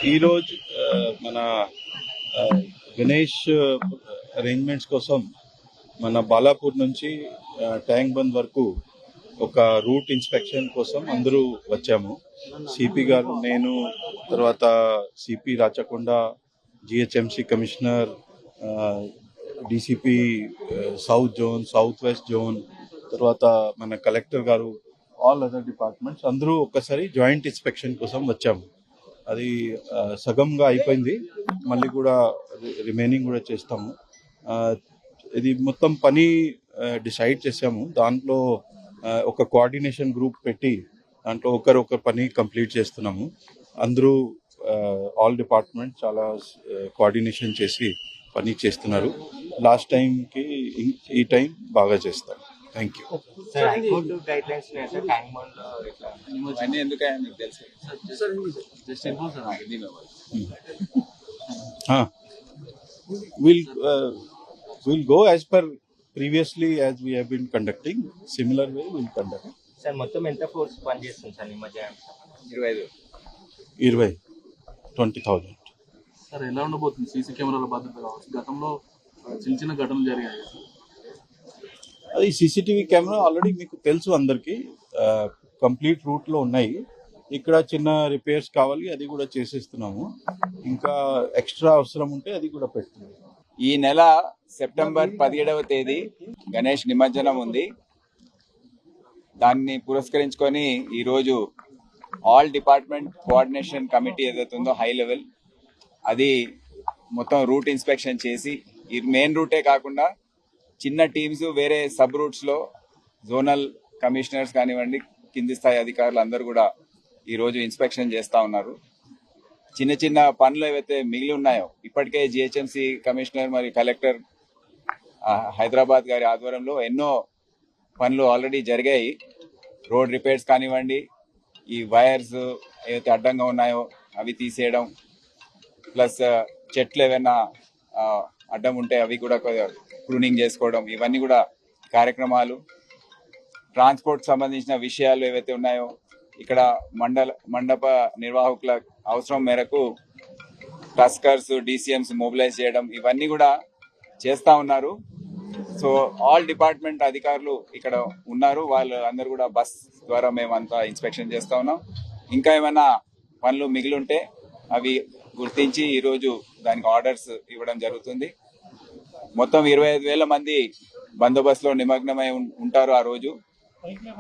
ఈరోజు మన గణేష్ అరేంజ్మెంట్స్ కోసం మన బాలాపూర్ నుంచి ట్యాంక్ బండ్ వరకు ఒక రూట్ ఇన్స్పెక్షన్ కోసం అందరూ వచ్చాము. సిపి గారు, నేను, తర్వాత CP Rachakonda, GHMC commissioner, DCP south zone, south west zone, తర్వాత మన కలెక్టర్ గారు, ఆల్ అదర్ డిపార్ట్మెంట్స్ అందరూ ఒక్కసారి జాయింట్ ఇన్స్పెక్షన్ కోసం వచ్చాము. అది సగంగా అయిపోయింది, మళ్ళీ కూడా రిమైనింగ్ కూడా చేస్తాము. ఇది మొత్తం పని డిసైడ్ చేసాము. దాంట్లో ఒక కోఆర్డినేషన్ గ్రూప్ పెట్టి దాంట్లో ఒకరు పని కంప్లీట్ చేస్తున్నాము. అందరూ ఆల్ డిపార్ట్మెంట్ చాలా కోఆర్డినేషన్ చేసి పని చేస్తున్నారు. లాస్ట్ టైంకి ఈ టైం బాగా చేస్తాం. Thank you. We'll go as per previously as we have been conducting. Similar way we'll conduct. Sir, మొత్తం ఎంత ఫోర్స్ పని చేస్తుంది సార్ ఈ మధ్య? 20,000. సార్, ఎలా ఉండబోతుంది సీసీ కెమెరాల భద్రత కావచ్చు? గతంలో చిన్న ఘటనలు జరిగాయి. అది సీసీటీవీ కెమెరా ఆల్రెడీ మీకు తెలుసు అందరికి, కంప్లీట్ రూట్ లో ఉన్నాయి. ఇక్కడ చిన్న రిపేర్స్ కావాలి, అది కూడా చేసేస్తున్నాము. ఇంకా ఎక్స్ట్రా అవసరం ఉంటే అది కూడా పెడుతున్నాము. ఈ నెల సెప్టెంబర్ 17వ తేదీ గణేష్ నిమజ్జనం ఉంది. దాన్ని పురస్కరించుకొని ఈరోజు ఆల్ డిపార్ట్మెంట్ కోఆర్డినేషన్ కమిటీ ఏదైతే ఉందో హై లెవెల్, అది మొత్తం రూట్ ఇన్స్పెక్షన్ చేసి, ఈ మెయిన్ రూటే కాకుండా చిన్న టీమ్స్ వేరే సబ్ రూట్స్లో జోనల్ కమిషనర్స్ కానివ్వండి, కింది స్థాయి అధికారులు అందరూ కూడా ఈరోజు ఇన్స్పెక్షన్ చేస్తూ ఉన్నారు. చిన్న చిన్న పనులు ఏవైతే మిగిలి ఉన్నాయో ఇప్పటికే జిహెచ్ఎంసి కమిషనర్ మరియు కలెక్టర్ హైదరాబాద్ గారి ఆధ్వర్యంలో ఎన్నో పనులు ఆల్రెడీ జరిగాయి. రోడ్ రిపేర్స్ కానివ్వండి, ఈ వైర్స్ ఏవైతే అడ్డంగా ఉన్నాయో అవి తీసేయడం, ప్లస్ చెట్లు ఏమైనా అడ్డం ఉంటే అవి కూడా ప్రూనింగ్ చేసుకోవడం, ఇవన్నీ కూడా కార్యక్రమాలు. ట్రాన్స్పోర్ట్ సంబంధించిన విషయాలు ఏవైతే ఉన్నాయో ఇక్కడ మండప నిర్వాహకుల అవసరం మేరకు టస్కర్స్, DCMs మొబిలైజ్ చేయడం, ఇవన్నీ కూడా చేస్తూ ఉన్నారు. సో ఆల్ డిపార్ట్మెంట్ అధికారులు ఇక్కడ ఉన్నారు. వాళ్ళు అందరూ కూడా బస్ ద్వారా మేమంతా ఇన్స్పెక్షన్ చేస్తూ ఉన్నాం. ఇంకా ఏమైనా పనులు మిగిలింటే అవి గుర్తించి ఈరోజు దానికి ఆర్డర్స్ ఇవ్వడం జరుగుతుంది. మొత్తం 25,000 మంది బందోబస్తులో నిమగ్నమై ఉంటారు. ఆ రోజు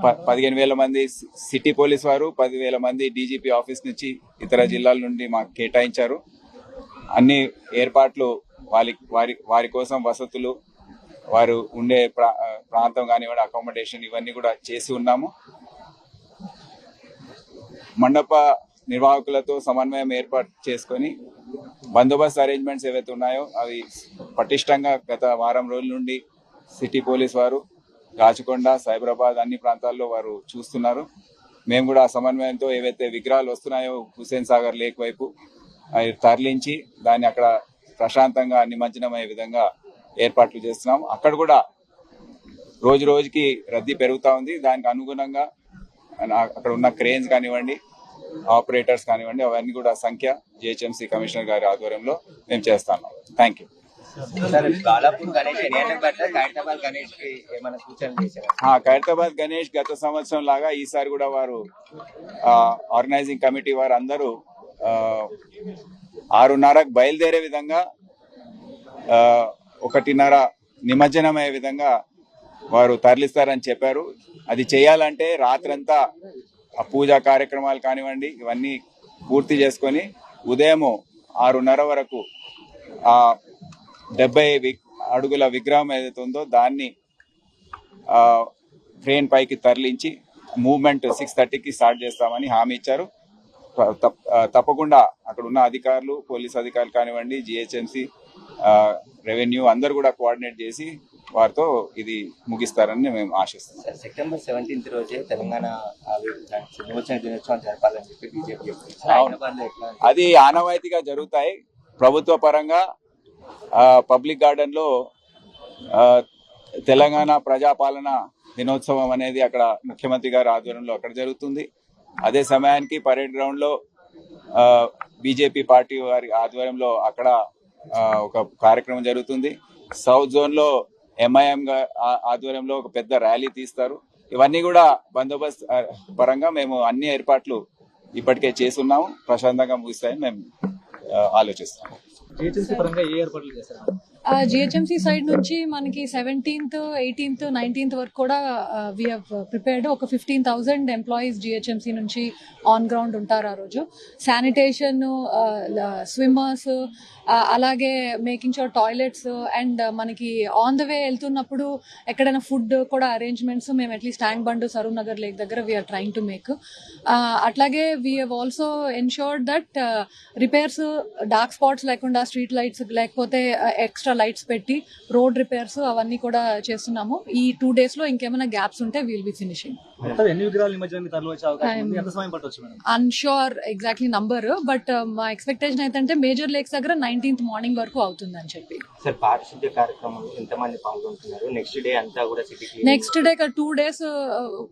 15,000 మంది సిటీ పోలీస్ వారు, 10,000 మంది డీజీపీ ఆఫీస్ నుంచి ఇతర జిల్లాల నుండి మాకు కేటాయించారు. అన్ని ఏర్పాట్లు వారి కోసం వసతులు, వారు ఉండే ప్రాంతం కానివ్వండి, అకామిడేషన్, ఇవన్నీ కూడా చేసి ఉన్నాము. మండప నిర్వాహకులతో సమన్వయం ఏర్పాటు చేసుకొని బందోబస్తు అరేంజ్మెంట్స్ ఏవైతే ఉన్నాయో అవి పటిష్టంగా గత వారం రోజుల నుండి సిటీ పోలీస్ వారు రాచకొండ, సైబరాబాద్ అన్ని ప్రాంతాల్లో వారు చూస్తున్నారు. మేము కూడా ఆ సమన్వయంతో ఏవైతే విగ్రహాలు వస్తున్నాయో హుస్సేన్ సాగర్ లేక్ వైపు అవి తరలించి దాన్ని అక్కడ ప్రశాంతంగా నిమజ్జనమయ్యే విధంగా ఏర్పాట్లు చేస్తున్నాం. అక్కడ కూడా రోజు రోజుకి రద్దీ పెరుగుతూ ఉంది. దానికి అనుగుణంగా అక్కడ ఉన్న క్రేన్స్ కానివ్వండి, ఆపరేటర్స్ కానివ్వండి, అవన్నీ కూడా సంఖ్య జిహెచ్ఎంసి కమిషనర్ గారి ఆధ్వర్యంలో మేము చేస్తాం. Thank you. ఖైరతాబాద్ గణేష్ గత సంవత్సరం లాగా ఈసారి కూడా వారు ఆర్గనైజింగ్ కమిటీ వారు అందరూ 6:30కు బయలుదేరే విధంగా 1:30 నిమజ్జనం అయ్యే విధంగా వారు తరలిస్తారని చెప్పారు. అది చేయాలంటే రాత్రంతా ఆ పూజా కార్యక్రమాలు కానివ్వండి ఇవన్నీ పూర్తి చేసుకొని ఉదయం 6:30 వరకు ఆ 70 అడుగుల విగ్రహం ఏదైతే ఉందో దాన్ని ట్రైన్ పైకి తరలించి మూవ్మెంట్ 6:30కి స్టార్ట్ చేస్తామని హామీ ఇచ్చారు. తప్పకుండా అక్కడ ఉన్న అధికారులు, పోలీస్ అధికారులు కానివ్వండి, జిహెచ్ఎంసి, రెవెన్యూ అందరూ కూడా కోఆర్డినేట్ చేసి వారితో ఇది ముగిస్తారని మేము ఆశిస్తున్నాం. సెప్టెంబర్ 17th రోజే తెలంగాణ విమోచన దినోత్సవం జరపాలని చెప్పి బీజేపీ అది ఆనవాయితీగా జరుగుతాయి. ప్రభుత్వ పరంగా పబ్లిక్ గార్డెన్ లో తెలంగాణ ప్రజాపాలన దినోత్సవం అనేది అక్కడ ముఖ్యమంత్రి గారి ఆధ్వర్యంలో అక్కడ జరుగుతుంది. అదే సమయానికి పరేడ్ గ్రౌండ్ లో బీజేపీ పార్టీ వారి ఆధ్వర్యంలో అక్కడ ఒక కార్యక్రమం జరుగుతుంది. సౌత్ జోన్ లో ఎంఐఎం ఆధ్వర్యంలో ఒక పెద్ద ర్యాలీ తీస్తారు. ఇవన్నీ కూడా బందోబస్తు పరంగా మేము అన్ని ఏర్పాట్లు ఇప్పటికే చేస్తున్నాము. ప్రశాంతంగా ముగిస్తాయని మేము ఆలోచిస్తాము. జిహెచ్ఎంసీ సైడ్ నుంచి మనకి 17th, 18th, 19th వరకు కూడా వీ హ్యావ్ ప్రిపేర్డ్ ఒక 15,000 ఎంప్లాయీస్ జిహెచ్ఎంసీ నుంచి ఆన్ గ్రౌండ్ ఉంటారు ఆ రోజు. శానిటేషన్, స్విమ్మర్స్, అలాగే మేకింగ్ షూర్ టాయిలెట్స్ అండ్ మనకి ఆన్ ద వే వెళ్తున్నప్పుడు ఎక్కడైనా ఫుడ్ కూడా అరేంజ్మెంట్స్ మేము at least tank bund, Saroor Nagar lake దగ్గర వీఆర్ ట్రైంగ్ టు మేక్. అట్లాగే we have also ensured that repairs, dark spots లేకుండా, స్ట్రీట్ లైట్స్ లేకపోతే ఎక్స్ట్రా లైట్స్ పెట్టి రోడ్ రిపేర్స్ అవన్నీ కూడా చేస్తున్నాము. ఈ 2 days లో ఇంకేమైనా గ్యాప్స్ ఉంటే will be finishing. Unsure exactly number, but మా ఎక్స్పెక్టేషన్ అయితే మేజర్ లేక్స్ దగ్గర 19th మార్నింగ్ వరకు అవుతుందని చెప్పి. సార్, పారిశుద్ధ్య కార్యక్రమంలో ఎంతమంది పాల్గొంటున్నారు? నెక్స్ట్ డే అంతా కూడా సిటీకి నెక్స్ట్ డే 2 days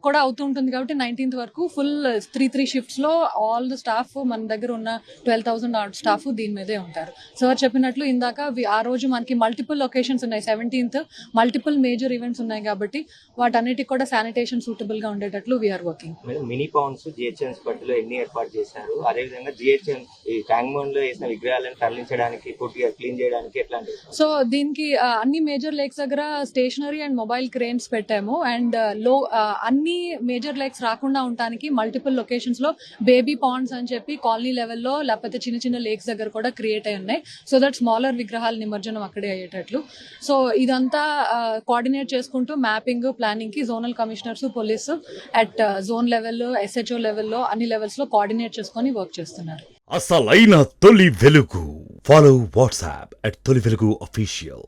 కూడా అవుతుంటుంది కాబట్టి 19th వరకు ఫుల్ 3 shifts లో ఆల్ ద స్టాఫ్ మన దగ్గర ఉన్న 12,000 స్టాఫ్ దీని మీదే ఉంటారు. సార్ చెప్పినట్లు ఇందాక ఆ రోజు మనకి మల్టిపుల్ లొకేషన్స్ ఉన్నాయి. 17th మల్టిపుల్ మేజర్ ఈవెంట్స్ ఉన్నాయి కాబట్టి వాటన్నిటికి కూడా శానిటేషన్ సూటబుల్ గా ఉండేటట్లు we are working. Mini ponds GHMC పరిధిలో ఎన్ని ఏర్పాటు చేశారు? అదేవిధంగా జిహెచ్ఎం ఈ ట్యాంక్ బండ్ లో వేసిన విగ్రహాలను తరలించడానికి, పూర్తిగా క్లీన్ చేయడానికి ఎట్లాంటి? సో దీనికి అన్ని మేజర్ లేక్స్ దగ్గర స్టేషనరీ అండ్ మొబైల్ క్రేన్స్ పెట్టాము. అండ్ అన్ని మేజర్ లేక్స్ రాకుండా ఉండడానికి మల్టిపుల్ లొకేషన్స్ లో బేబీ పాండ్స్ అని చెప్పి కాలనీ లెవెల్లో లేకపోతే చిన్న చిన్న లేక్స్ దగ్గర కూడా క్రియేట్ అయి ఉన్నాయి. సో దట్ స్మాలర్ విగ్రహాల నిమజ్జనం అక్కడే అయ్యేటట్లు. సో ఇదంతా కోఆర్డినేట్ చేసుకుంటూ మ్యాపింగ్, ప్లానింగ్ కి zonal commissioners, police at zone లెవెల్లో, SHO లెవెల్లో అన్ని లెవెల్స్ లో కోఆర్డినేట్ చేసుకొని వర్క్ చేస్తున్నారు. అసలైన తొలి వెలుగు. ఫాలో వాట్సాప్ @తొలి వెలుగు అఫీషియల్.